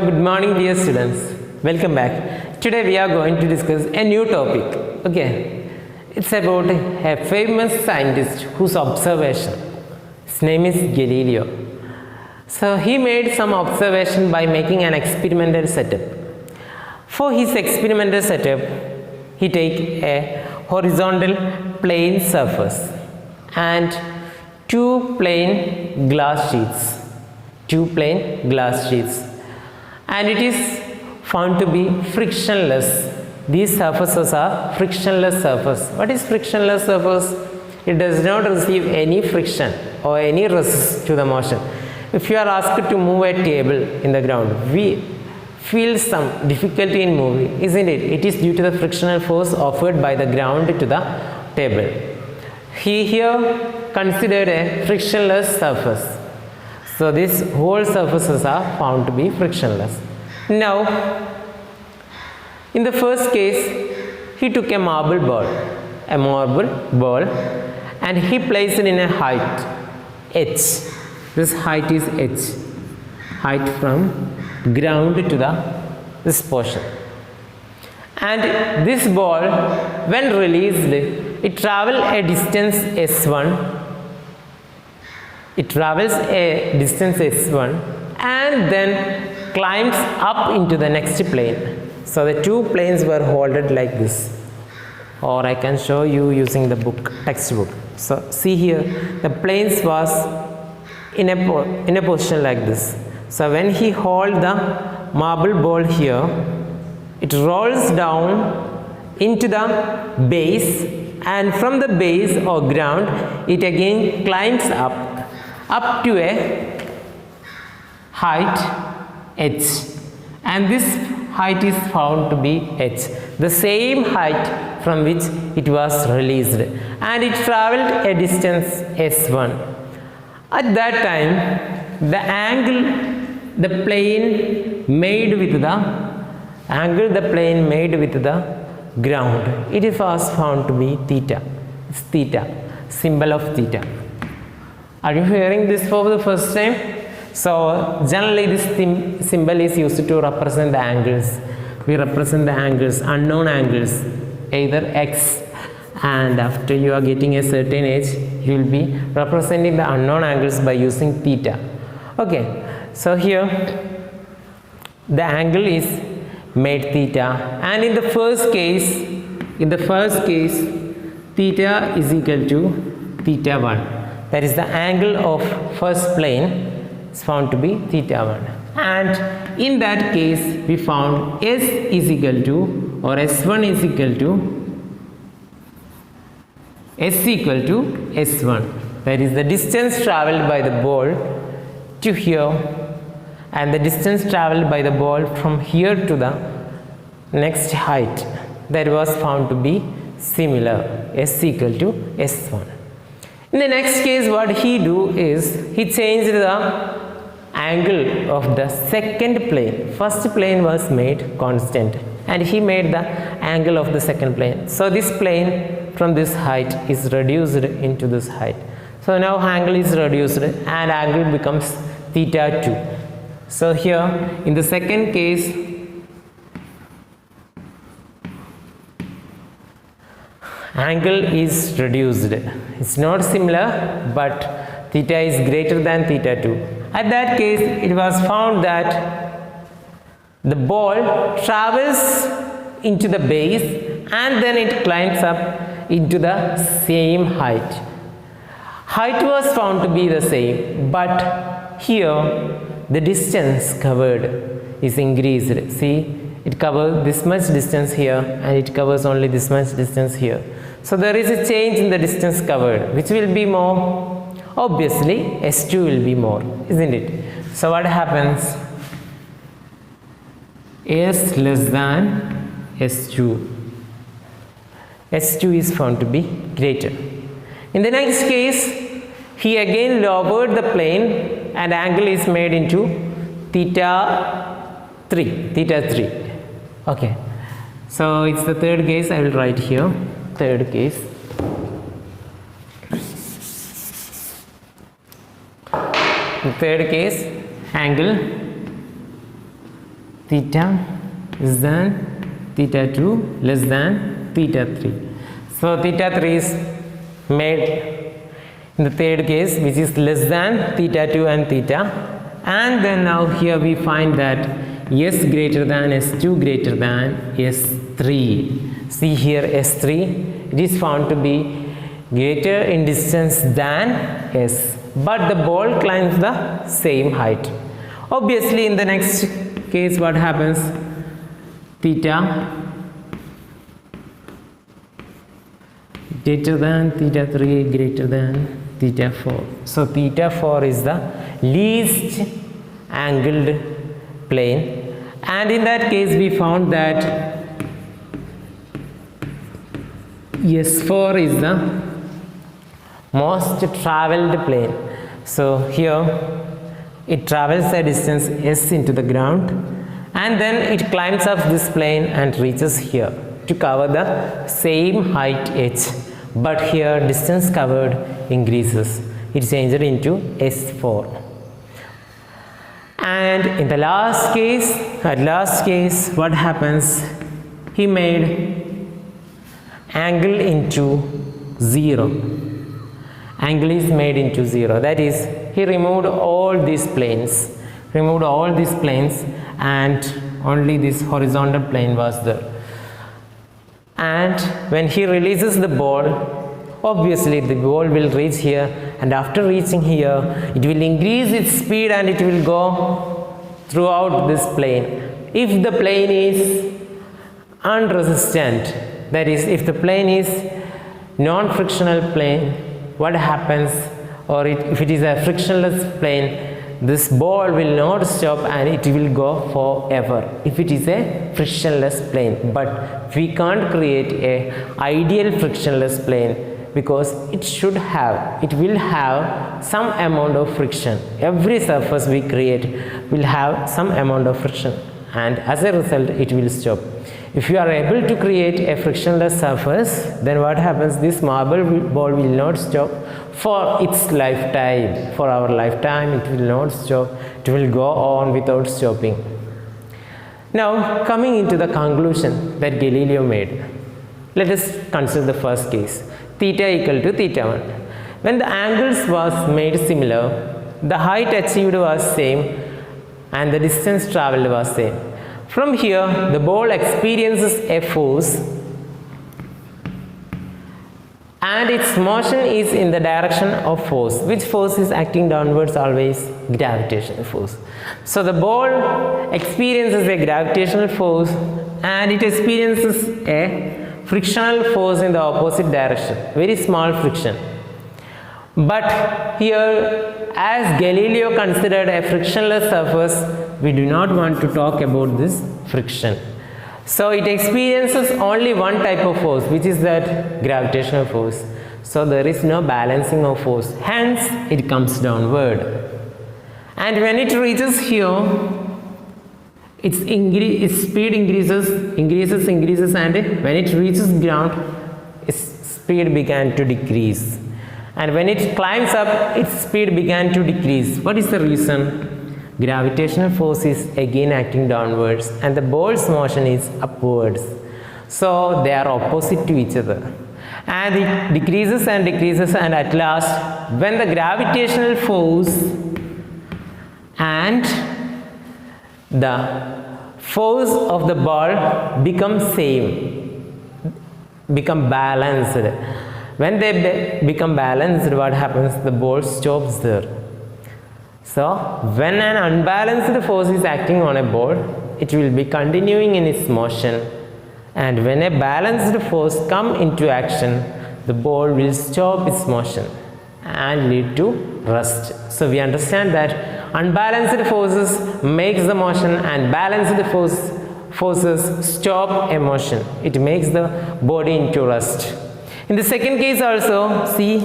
Good morning, dear students. Welcome back. Today we are going to discuss a new topic. Okay, it's about a famous scientist whose observation. His name is Galileo. So he made some observation by making an experimental setup. For his experimental setup, he take a horizontal plane surface and two plain glass sheets. And it is found to be frictionless. These surfaces are frictionless surface. What is frictionless surface? It does not receive any friction or any resistance to the motion. If you are asked to move a table in the ground, we feel some difficulty in moving, isn't it? It is due to the frictional force offered by the ground to the table. He here considered a frictionless surface. So these whole surfaces are found to be frictionless. Now, in the first case, he took a marble ball, and he placed it in a height, h. This height is h, height from ground to this portion. And this ball, when released, it travels a distance s1. It travels a distance s1 and then climbs up into the next plane. So the two planes were holded like this, or I can show you using the textbook. So see here, the planes was in a position like this. So when he hold the marble ball here, it rolls down into the base, and from the base or ground, it again climbs up to a height h, and this height is found to be h, the same height from which it was released, and it traveled a distance s1. At that time, the angle the plane made with the ground, it was found to be theta. It's theta, symbol of theta. Are you hearing this for the first time? So generally this symbol is used to represent the angles. We represent the angles, unknown angles, either x, and after you are getting a certain age, you will be representing the unknown angles by using theta. Okay, so here the angle is made theta, and in the first case theta is equal to theta 1. That is the angle of first plane is found to be theta 1, and in that case we found s is equal to, or s1 is equal to s1. That is the distance traveled by the ball to here, and the distance traveled by the ball from here to the next height, that was found to be similar, s equal to s1. In the next case, what he do is he changed the angle of the second plane. First plane was made constant, and he made the angle of the second plane. So this plane from this height is reduced into this height. So now angle is reduced and angle becomes theta 2. So here in the second case, angle is reduced. It's not similar, but theta is greater than theta 2. At that case, it was found that the ball travels into the base and then it climbs up into the same height. Height was found to be the same, but here the distance covered is increased. See, it covers this much distance here and it covers only this much distance here. So there is a change in the distance covered, which will be more. Obviously, S2 will be more, isn't it? So what happens? S less than S2. S2 is found to be greater. In the next case, he again lowered the plane and angle is made into theta 3. Okay. So it's the third case. I will write here. Third case. In third case, angle theta is than theta 2 less than theta 3. So theta 3 is made in the third case, which is less than theta 2 and theta, and then now here we find that s greater than s2 greater than s3. See here s3, it is found to be greater in distance than s, but the ball climbs the same height. Obviously in the next case what happens, theta greater than theta 3 greater than theta 4. So theta 4 is the least angled plane, and in that case we found that s4 is the most traveled plane. So here it travels a distance s into the ground, and then it climbs up this plane and reaches here to cover the same height h, but here distance covered increases, it changed into s4. And in the last case what happens, he made angle into 0. Angle is made into 0, that is he removed all these planes, and only this horizontal plane was there. And when he releases the ball, obviously the ball will reach here, and after reaching here it will increase its speed and it will go throughout this plane. If the plane is unresistant, that is if the plane is non-frictional plane, what happens, or if it is a frictionless plane, this ball will not stop and it will go forever if it is a frictionless plane. But we can't create a ideal frictionless plane, because it will have some amount of friction. Every surface we create will have some amount of friction, and as a result it will stop. If you are able to create a frictionless surface, then what happens, this marble ball will not stop for its lifetime. For our lifetime it will not stop, it will go on without stopping. Now coming into the conclusion that Galileo made, let us consider the first case, theta equal to theta 1. When the angles was made similar, the height achieved was same and the distance traveled was same. From here the ball experiences a force and its motion is in the direction of force. Which force is acting downwards? Always gravitational force. So the ball experiences a gravitational force and it experiences a frictional force in the opposite direction, very small friction. But here, as Galileo considered a frictionless surface, we do not want to talk about this friction. So it experiences only one type of force, which is that gravitational force. So there is no balancing of force, hence it comes downward. And when it reaches here, its speed increases, and when it reaches ground, its speed began to decrease. And when it climbs up, its speed began to decrease. What is the reason? Gravitational force is again acting downwards and the ball's motion is upwards. So they are opposite to each other. And it decreases and decreases, and at last, when the gravitational force and the force of the ball become balanced. When they become balanced, what happens? The ball stops there. So when an unbalanced force is acting on a ball, it will be continuing in its motion, and when a balanced force come into action, the ball will stop its motion and lead to rest. So we understand that unbalanced forces makes the motion and balanced forces stop a motion. It makes the body into rest. In the second case also, see,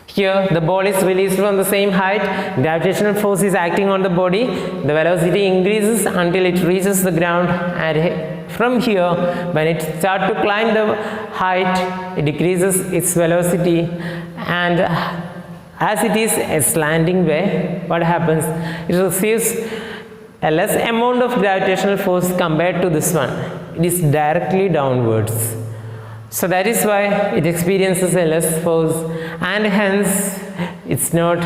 here the ball is released from the same height, gravitational force is acting on the body, the velocity increases until it reaches the ground, and from here when it starts to climb the height, it decreases its velocity, and as it is a slanting way, what happens? It receives a less amount of gravitational force compared to this one. It is directly downwards. So that is why it experiences a less force, and hence it's not,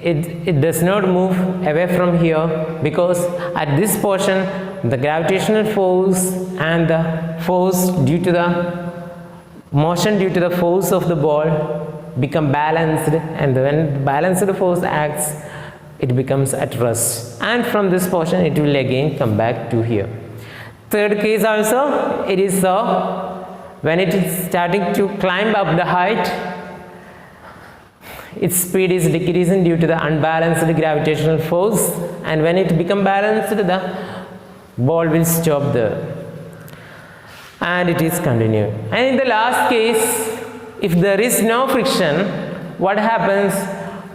it does not move away from here, because at this portion the gravitational force and the force due to the motion due to the force of the ball become balanced, and when balanced force acts, it becomes at rest, and from this portion it will again come back to here. Third case also, it is so, when it is starting to climb up the height, its speed is decreasing due to the unbalanced gravitational force, and when it becomes balanced, the ball will stop there and it is continuing. And in the last case, if there is no friction, what happens?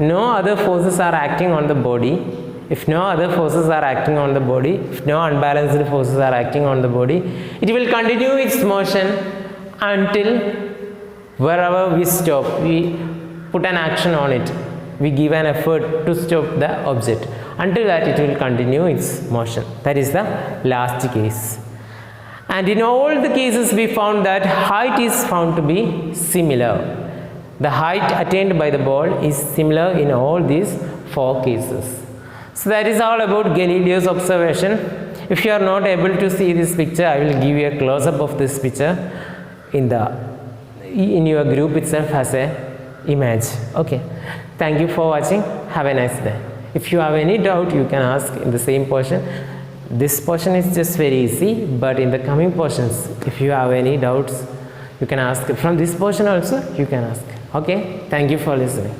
No other forces are acting on the body. If no other forces are acting on the body, if no unbalanced forces are acting on the body, it will continue its motion until wherever we stop, we put an action on it, we give an effort to stop the object. Until that, it will continue its motion. That is the last case. And in all the cases, we found that height is found to be similar. The height attained by the ball is similar in all these four cases. So that is all about Galileo's observation. If you are not able to see this picture, I will give you a close-up of this picture in your group itself as a image. Okay. Thank you for watching. Have a nice day. If you have any doubt, you can ask in the same portion. This portion is just very easy, but in the coming portions, if you have any doubts, you can ask. From this portion also, you can ask. Okay. Thank you for listening.